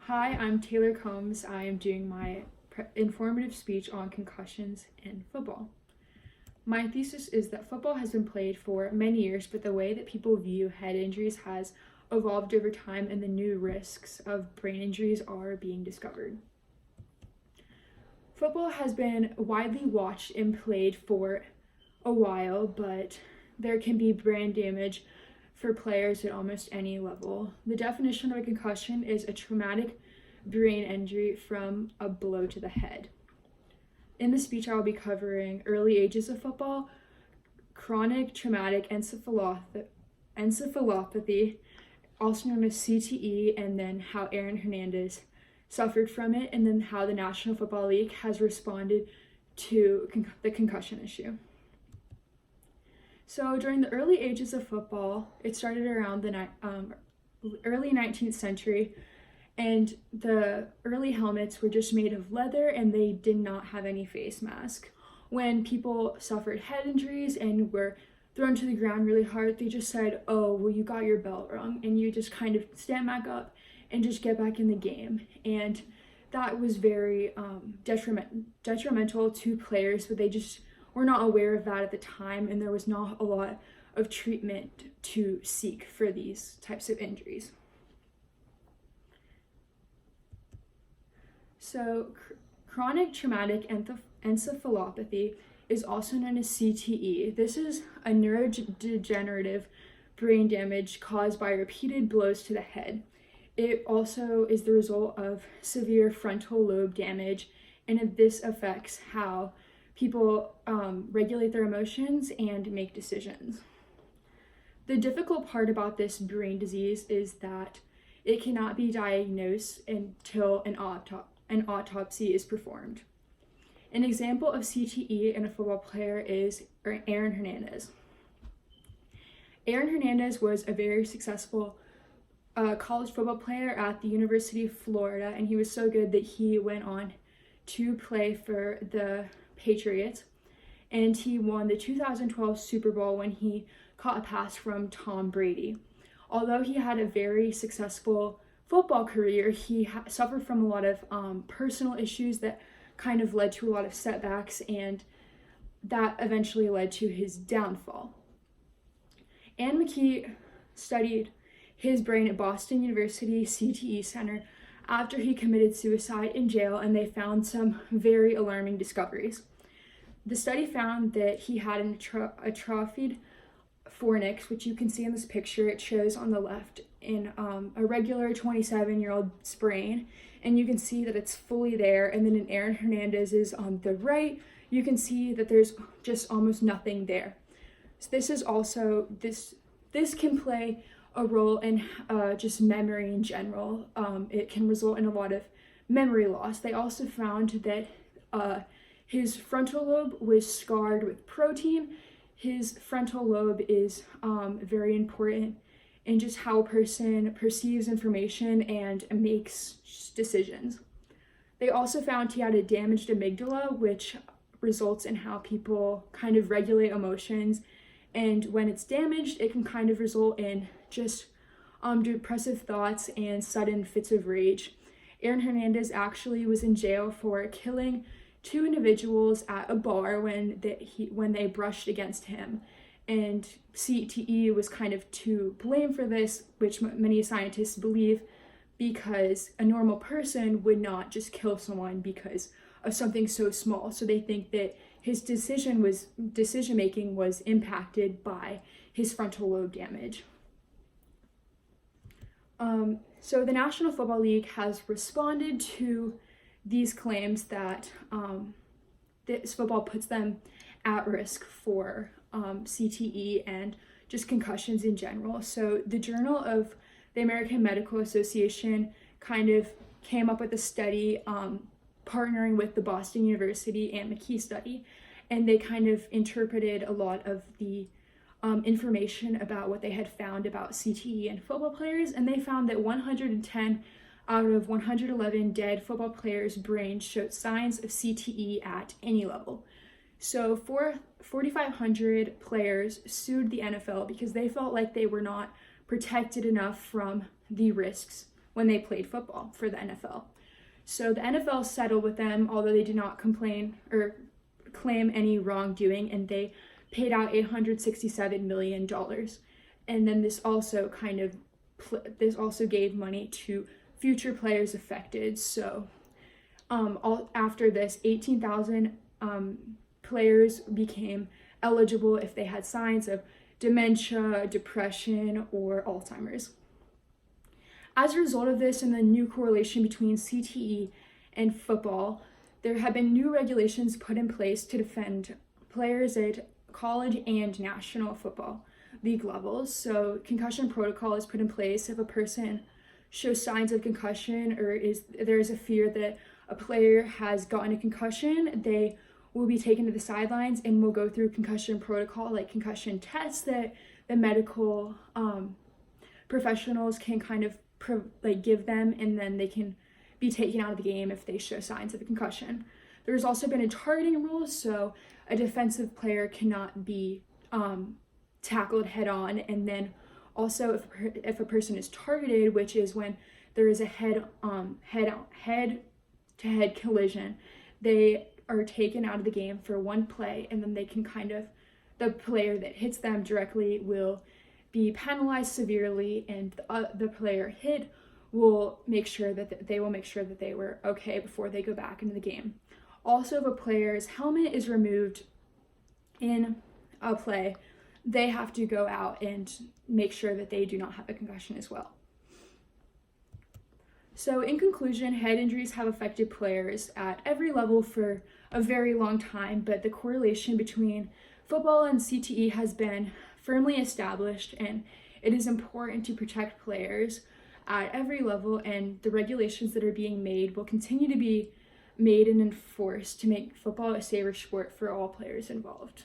Hi, I'm Taylor Combs. I am doing my informative speech on concussions in football. My thesis is that football has been played for many years, but the way that people view head injuries has evolved over time, and the new risks of brain injuries are being discovered. Football has been widely watched and played for a while, but there can be brain damage for players at almost any level. The definition of a concussion is a traumatic brain injury from a blow to the head. In the speech, I will be covering early ages of football, chronic traumatic encephalopathy, also known as CTE, and then how Aaron Hernandez suffered from it, and then how the National Football League has responded to the concussion issue. So during the early ages of football, it started around the early 19th century, and the early helmets were just made of leather and they did not have any face mask. When people suffered head injuries and were thrown to the ground really hard, they just said, "Oh, well, you got your belt wrong," and you just kind of stand back up and just get back in the game. And that was very detrimental to players, but they just were not aware of that at the time, and there was not a lot of treatment to seek for these types of injuries. So chronic traumatic encephalopathy is also known as CTE. This is a neurodegenerative brain damage caused by repeated blows to the head. It also is the result of severe frontal lobe damage, and this affects how people regulate their emotions and make decisions. The difficult part about this brain disease is that it cannot be diagnosed until an autopsy is performed. An example of CTE in a football player is Aaron Hernandez. Aaron Hernandez was a very successful college football player at the University of Florida, and he was so good that he went on to play for the Patriots, and he won the 2012 Super Bowl when he caught a pass from Tom Brady. Although he had a very successful football career, he suffered from a lot of personal issues that kind of led to a lot of setbacks, and that eventually led to his downfall. Anne McKee studied his brain at Boston University CTE Center after he committed suicide in jail, and they found some very alarming discoveries. The study found that he had an atrophied fornix, which you can see in this picture. It shows on the left in a regular 27-year-old's brain, and you can see that it's fully there. And then in Aaron Hernandez's on the right, you can see that there's just almost nothing there. So this is also, this can play a role in just memory in general. It can result in a lot of memory loss. They also found that his frontal lobe was scarred with protein. His frontal lobe is very important in just how a person perceives information and makes decisions. They also found he had a damaged amygdala, which results in how people kind of regulate emotions. And when it's damaged, it can kind of result in just depressive thoughts and sudden fits of rage. Aaron Hernandez actually was in jail for killing two individuals at a bar when they brushed against him. And CTE was kind of to blame for this, which many scientists believe, because a normal person would not just kill someone because of something so small. So they think that his decision making was impacted by his frontal lobe damage. So the National Football League has responded to these claims that this football puts them at risk for CTE and just concussions in general. So the Journal of the American Medical Association kind of came up with a study partnering with the Boston University Anne McKee study, and they kind of interpreted a lot of the information about what they had found about CTE in football players, and they found that 110 out of 111 dead football players' brains showed signs of CTE at any level. So 4,500 players sued the NFL because they felt like they were not protected enough from the risks when they played football for the NFL. So the NFL settled with them, although they did not complain or claim any wrongdoing, and they paid out $867 million. And then this also gave money to future players affected. So after this, 18,000 players became eligible if they had signs of dementia, depression, or Alzheimer's. As a result of this and the new correlation between CTE and football, there have been new regulations put in place to defend players at college and national football league levels. So concussion protocol is put in place if a person shows signs of concussion or there is a fear that a player has gotten a concussion, they will be taken to the sidelines and will go through concussion protocol, like concussion tests that the medical professionals can kind of give them, and then they can be taken out of the game if they show signs of a concussion. There's also been a targeting rule, so a defensive player cannot be tackled head on, and then also if a person is targeted, which is when there is a head-to-head collision, they are taken out of the game for one play, and then they can the player that hits them directly will be penalized severely, and the player hit will make sure that they were okay before they go back into the game. Also, if a player's helmet is removed in a play, they have to go out and make sure that they do not have a concussion as well. So in conclusion, head injuries have affected players at every level for a very long time, but the correlation between football and CTE has been firmly established, and it is important to protect players at every level, and the regulations that are being made will continue to be made and enforced to make football a safer sport for all players involved.